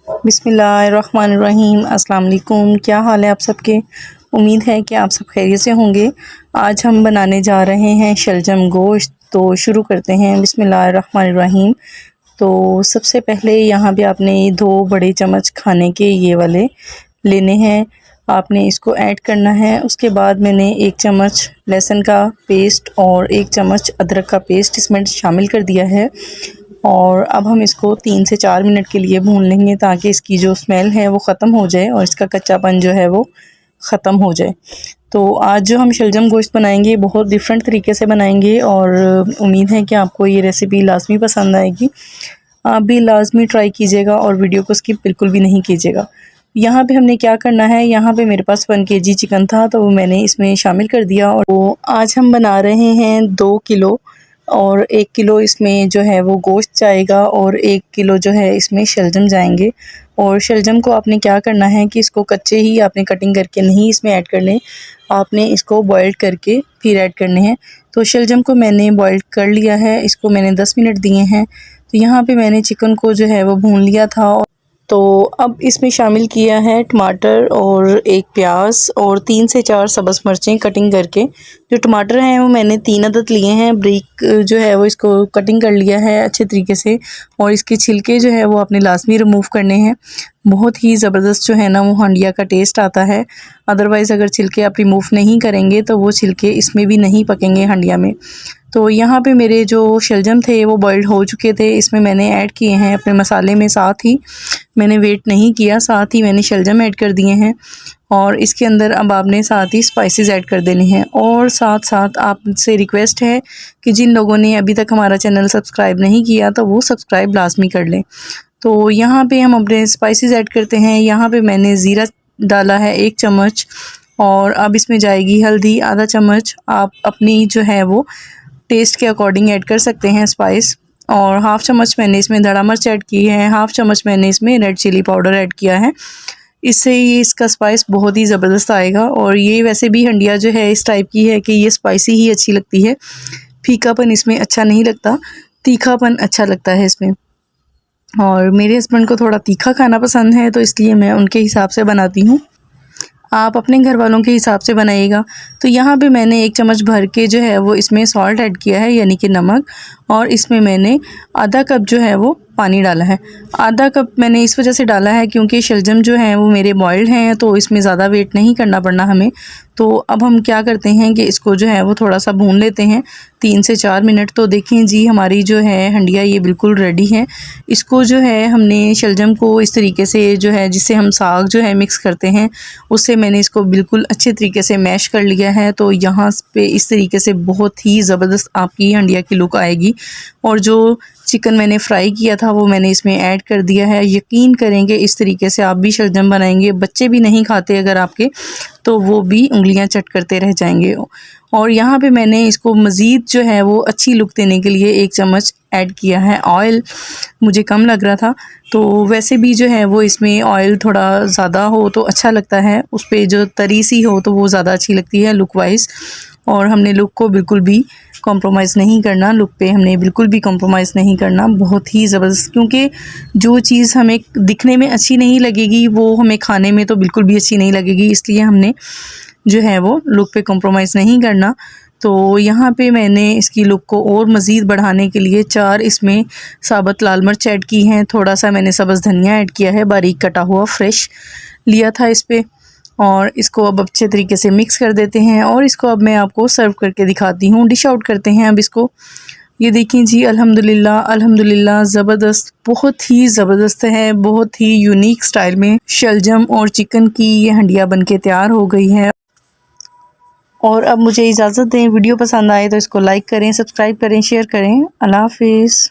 बिस्मिल्लाहिर्रहमानिर्रहीम। अस्सलाम वालेकुम। क्या हाल है आप सबके? उम्मीद है कि आप सब खैरियत से होंगे। आज हम बनाने जा रहे हैं शलजम गोश्त। तो शुरू करते हैं। बिस्मिल्लाहिर्रहमानिर्रहीम। तो सबसे पहले यहाँ पे आपने 2 बड़े चम्मच खाने के ये वाले लेने हैं, आपने इसको ऐड करना है। उसके बाद मैंने 1 चम्मच लहसुन का पेस्ट और 1 चम्मच अदरक का पेस्ट इसमें शामिल कर दिया है। और अब हम इसको 3 से 4 मिनट के लिए भून लेंगे ताकि इसकी जो स्मेल है वो ख़त्म हो जाए और इसका कच्चापन जो है वो ख़त्म हो जाए। तो आज जो हम शलजम गोश्त बनाएंगे बहुत डिफरेंट तरीके से बनाएंगे और उम्मीद है कि आपको ये रेसिपी लाजमी पसंद आएगी। आप भी लाजमी ट्राई कीजिएगा और वीडियो को स्किप बिल्कुल भी नहीं कीजिएगा। यहाँ पे हमने क्या करना है, यहाँ पे मेरे पास 1 kg चिकन था तो वो मैंने इसमें शामिल कर दिया। और वो आज हम बना रहे हैं 2 किलो और 1 किलो इसमें जो है वो गोश्त जाएगा और 1 किलो जो है इसमें शलजम जाएंगे। और शलजम को आपने क्या करना है कि इसको कच्चे ही आपने कटिंग करके नहीं इसमें ऐड कर लें, आपने इसको बॉयल करके फिर ऐड करने हैं। तो शलजम को मैंने बॉयल कर लिया है, इसको मैंने 10 मिनट दिए हैं। तो यहाँ पे मैंने चिकन को जो है वो भून लिया था। तो अब इसमें शामिल किया है टमाटर और 1 प्याज और 3 से 4 सब्ज़ मिर्चें कटिंग करके। जो टमाटर हैं वो मैंने 3 अदद लिए हैं, ब्रिक जो है वो इसको कटिंग कर लिया है अच्छे तरीके से। और इसके छिलके जो है वो आपने लाजमी रिमूव करने हैं। बहुत ही ज़बरदस्त जो है ना वो हंडिया का टेस्ट आता है। अदरवाइज़ अगर छिलके आप रिमूव नहीं करेंगे तो वो छिलके इसमें भी नहीं पकेंगे हंडिया में। तो यहाँ पे मेरे जो शलजम थे वो बॉइल्ड हो चुके थे, इसमें मैंने ऐड किए हैं अपने मसाले में, साथ ही मैंने वेट नहीं किया, साथ ही मैंने शलजम ऐड कर दिए हैं। और इसके अंदर अब आपने साथ ही स्पाइसेस ऐड कर देने हैं। और साथ साथ आपसे रिक्वेस्ट है कि जिन लोगों ने अभी तक हमारा चैनल सब्सक्राइब नहीं किया तो वो सब्सक्राइब लाजमी कर लें। तो यहाँ पे हम अपने स्पाइसेस ऐड करते हैं। यहाँ पे मैंने ज़ीरा डाला है 1 चम्मच और अब इसमें जाएगी हल्दी आधा चम्मच। आप अपनी जो है वो टेस्ट के अकॉर्डिंग ऐड कर सकते हैं स्पाइस। और हाफ़ चम्मच मैंने इसमें धड़ा मिर्च ऐड की है, हाफ़ चम्मच मैंने इसमें रेड चिली पाउडर ऐड किया है। इससे ये इसका स्पाइस बहुत ही ज़बरदस्त आएगा। और ये वैसे भी हंडिया जो है इस टाइप की है कि ये स्पाइसी ही अच्छी लगती है, फीकापन इसमें अच्छा नहीं लगता, तीखापन अच्छा लगता है इसमें। और मेरे हस्बैंड को थोड़ा तीखा खाना पसंद है तो इसलिए मैं उनके हिसाब से बनाती हूँ, आप अपने घर वालों के हिसाब से बनाइएगा। तो यहाँ पे मैंने 1 चम्मच भर के जो है वो इसमें सॉल्ट ऐड किया है, यानी कि नमक। और इसमें मैंने आधा कप जो है वो पानी डाला है। आधा कप मैंने इस वजह से डाला है क्योंकि शलजम जो हैं वो मेरे बॉइल्ड हैं तो इसमें ज़्यादा वेट नहीं करना पड़ना हमें। तो अब हम क्या करते हैं कि इसको जो है वो थोड़ा सा भून लेते हैं 3 से 4 मिनट। तो देखें जी हमारी जो है हंडिया ये बिल्कुल रेडी है। इसको जो है हमने शलजम को इस तरीके से जो है जिससे हम साग जो है मिक्स करते हैं उससे मैंने इसको बिल्कुल अच्छे तरीके से मैश कर लिया है। तो यहाँ पे इस तरीके से बहुत ही ज़बरदस्त आपकी हंडिया की लुक आएगी। और जो चिकन मैंने फ्राई किया था वो मैंने इसमें ऐड कर दिया है। यकीन करेंगे इस तरीके से आप भी शलजम बनाएंगे, बच्चे भी नहीं खाते अगर आपके, तो वो भी उंगलियां चट करते रह जाएंगे। और यहाँ पे मैंने इसको मज़ीद जो है वो अच्छी लुक देने के लिए 1 चम्मच ऐड किया है ऑयल। मुझे कम लग रहा था, तो वैसे भी जो है वो इसमें ऑयल थोड़ा ज़्यादा हो तो अच्छा लगता है, उस पर जो तरी सी हो तो वो ज़्यादा अच्छी लगती है लुक वाइज। और हमने लुक को बिल्कुल भी कॉम्प्रोमाइज़ नहीं करना, लुक पे हमने बिल्कुल भी कॉम्प्रोमाइज़ नहीं करना। बहुत ही ज़बरदस्त, क्योंकि जो चीज़ हमें दिखने में अच्छी नहीं लगेगी वो हमें खाने में तो बिल्कुल भी अच्छी नहीं लगेगी, इसलिए हमने जो है वो लुक पे कॉम्प्रोमाइज़ नहीं करना। तो यहाँ पे मैंने इसकी लुक को और मज़ीद बढ़ाने के लिए 4 इसमें साबुत लाल मिर्च ऐड की हैं, थोड़ा सा मैंने सब्ज़ धनिया ऐड किया है, बारीक कटा हुआ फ्रेश लिया था इस पर। और इसको अब अच्छे तरीके से मिक्स कर देते हैं और इसको अब मैं आपको सर्व करके दिखाती हूँ। डिश आउट करते हैं अब इसको। ये देखिए जी, अल्हम्दुलिल्लाह अल्हम्दुलिल्लाह, ज़बरदस्त, बहुत ही ज़बरदस्त है, बहुत ही यूनिक स्टाइल में शलजम और चिकन की ये हंडिया बन के तैयार हो गई है। और अब मुझे इजाज़त दें, वीडियो पसंद आए तो इसको लाइक करें, सब्सक्राइब करें, शेयर करें। अल्लाह हाफिज़।